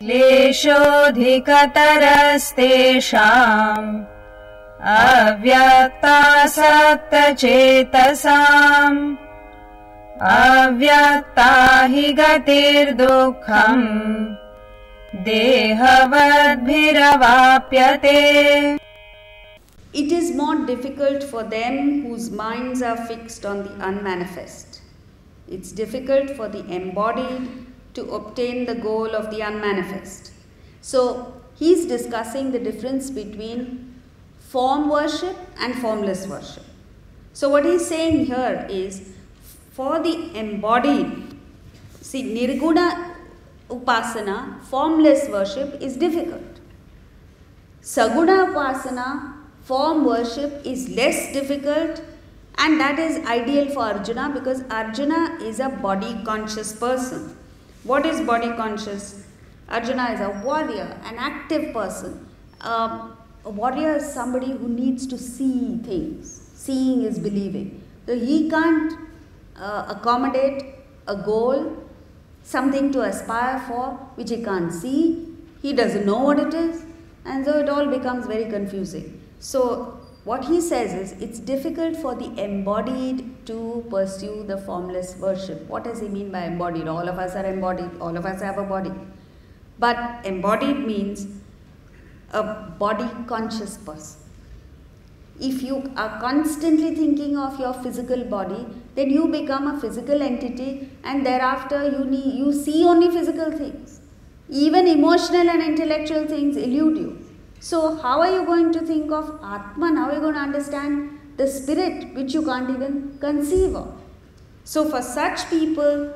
क्लेशोऽधिकतरस्तेषाम् अव्यक्तासक्तचेतसाम् अव्यक्ता हि गतिर्दुःखम् देहवद्भिरवाप्यते. It is more difficult for them whose minds are fixed on the unmanifest. It's difficult for the embodied to obtain the goal of the unmanifest. So, he's discussing the difference between form worship and formless worship. So, what he's saying here is, for the embodied, see, nirguna upasana, formless worship is difficult. Saguna upasana, form worship is less difficult, and that is ideal for Arjuna because Arjuna is a body conscious person. What is body conscious? Arjuna is a warrior, an active person. A warrior is somebody who needs to see things. Seeing is believing. So he can't accommodate a goal, something to aspire for which he can't see. He doesn't know what it is, and so it all becomes very confusing. So what he says is, it's difficult for the embodied to pursue the formless worship. What does he mean by embodied? All of us are embodied, all of us have a body. But embodied means a body conscious person. If you are constantly thinking of your physical body, then you become a physical entity, and thereafter you see only physical things. Even emotional and intellectual things elude you. So how are you going to think of Atman? How are you going to understand the spirit which you can't even conceive of? So for such people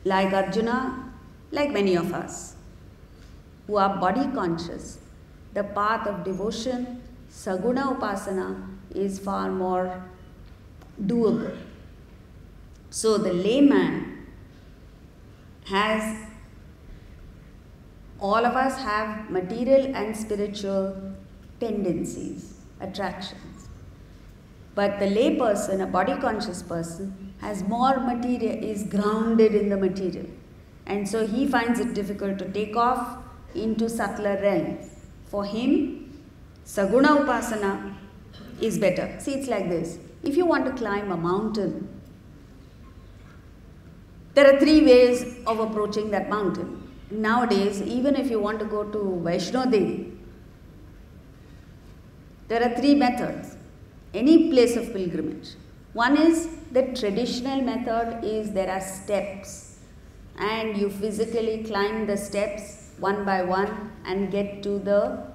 like Arjuna, like many of us who are body conscious, the path of devotion, Saguna Upasana, is far more doable. So the layman has, all of us have material and spiritual tendencies, attractions. But the lay person, a body conscious person, has more material, is grounded in the material. And so he finds it difficult to take off into subtler realms. For him, Saguna Upasana is better. See, it's like this. If you want to climb a mountain, there are 3 ways of approaching that mountain. Nowadays, even if you want to go to Vaishno Devi, there are 3 methods. Any place of pilgrimage. One is the traditional method is there are steps, and you physically climb the steps one by one and get to the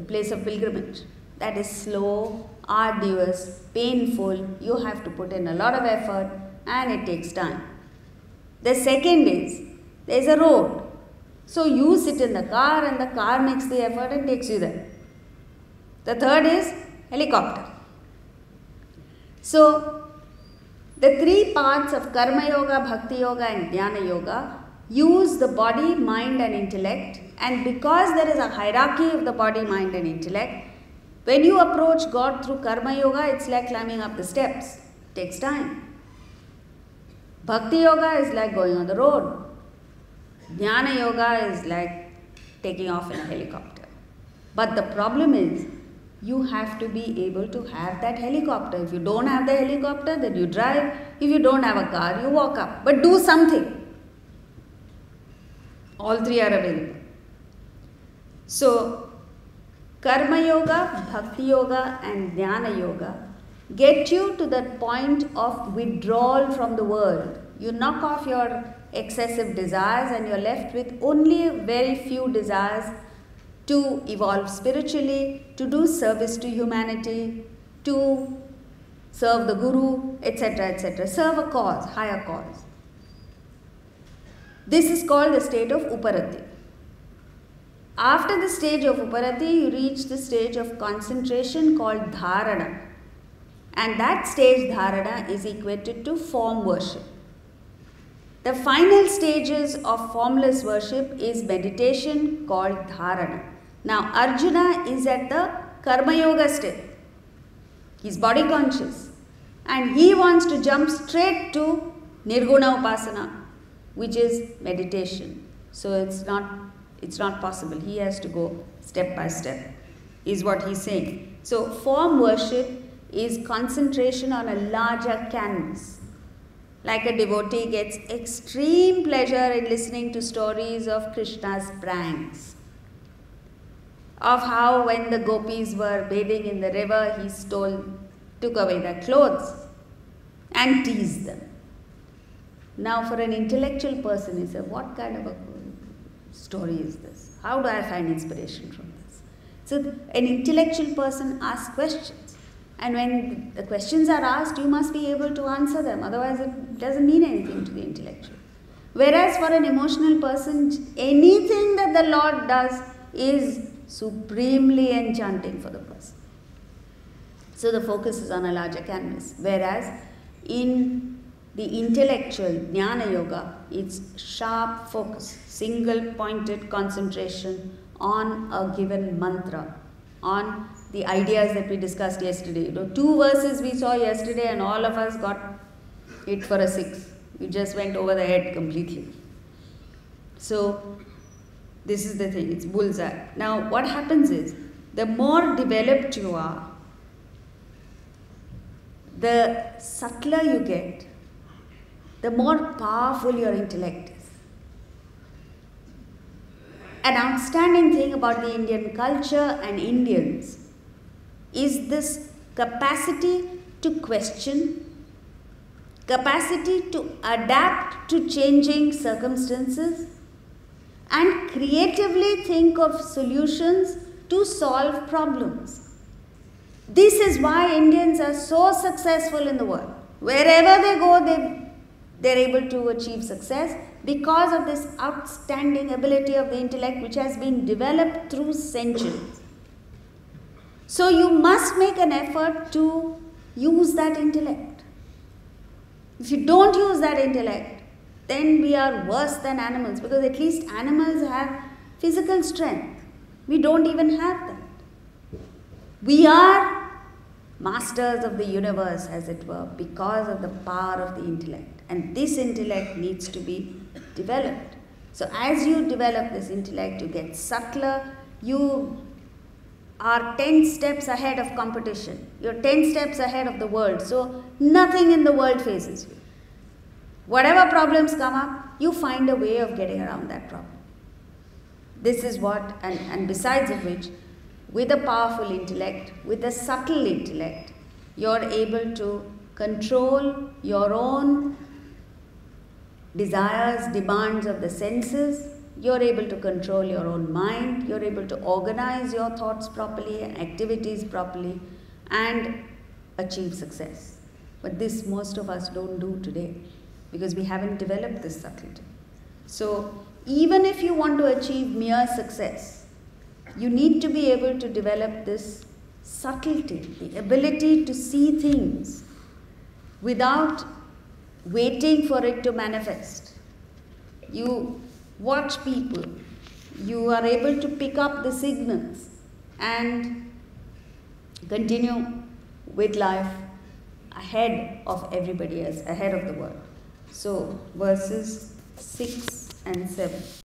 place of pilgrimage. That is slow, arduous, painful. You have to put in a lot of effort and it takes time. The second is, there is a road. So you sit in the car and the car makes the effort and takes you there. The third is helicopter. So the 3 parts of Karma Yoga, Bhakti Yoga and Jnana Yoga use the body, mind and intellect, and because there is a hierarchy of the body, mind and intellect, when you approach God through Karma Yoga, it's like climbing up the steps. It takes time. Bhakti Yoga is like going on the road. Jnana Yoga is like taking off in a helicopter. But the problem is, you have to be able to have that helicopter. If you don't have the helicopter, then you drive. If you don't have a car, you walk up. But do something. All 3 are available. So, Karma Yoga, Bhakti Yoga and Jnana Yoga get you to that point of withdrawal from the world. You knock off your excessive desires and you're left with only very few desires to evolve spiritually, to do service to humanity, to serve the Guru, etc., etc. Serve a cause, higher cause. This is called the state of Uparati. After the stage of Uparati, you reach the stage of concentration called Dharana. And that stage, Dharana, is equated to form worship. The final stages of formless worship is meditation called Dharana. Now, Arjuna is at the Karma Yoga state. He is body conscious. And he wants to jump straight to Nirguna Upasana. which is meditation. So it's not possible. He has to go step by step, is what he's saying. So form worship is concentration on a larger canvas. Like a devotee gets extreme pleasure in listening to stories of Krishna's pranks, of how when the gopis were bathing in the river, he took away their clothes and teased them. Now for an intellectual person, he said, what kind of a story is this? How do I find inspiration from this? So an intellectual person asks questions. And when the questions are asked, you must be able to answer them. Otherwise, it doesn't mean anything to the intellectual. Whereas for an emotional person, anything that the Lord does is supremely enchanting for the person. So the focus is on a larger canvas. Whereas in the intellectual Jnana Yoga, it's sharp focus, single pointed concentration on a given mantra, on the ideas that we discussed yesterday. 2 verses we saw yesterday and all of us got hit for a 6. We just went over the head completely. So this is the thing, it's bullseye. Now what happens is, the more developed you are, the subtler you get, the more powerful your intellect is. An outstanding thing about the Indian culture and Indians is this capacity to question, capacity to adapt to changing circumstances, and creatively think of solutions to solve problems. This is why Indians are so successful in the world. Wherever they go, they're able to achieve success because of this outstanding ability of the intellect which has been developed through centuries. So you must make an effort to use that intellect. If you don't use that intellect, then we are worse than animals, because at least animals have physical strength. We don't even have that. We are masters of the universe, as it were, because of the power of the intellect. And this intellect needs to be developed. So as you develop this intellect, you get subtler, you are 10 steps ahead of competition. You're 10 steps ahead of the world. So nothing in the world phases you. Whatever problems come up, you find a way of getting around that problem. This is what, and besides of which, with a powerful intellect, with a subtle intellect, you're able to control your own desires, demands of the senses. You're able to control your own mind. You're able to organize your thoughts properly and activities properly and achieve success. But this most of us don't do today because we haven't developed this subtlety. So even if you want to achieve mere success, you need to be able to develop this subtlety, the ability to see things without waiting for it to manifest. You watch people, you are able to pick up the signals and continue with life ahead of everybody else, ahead of the world. So verses 6 and 7.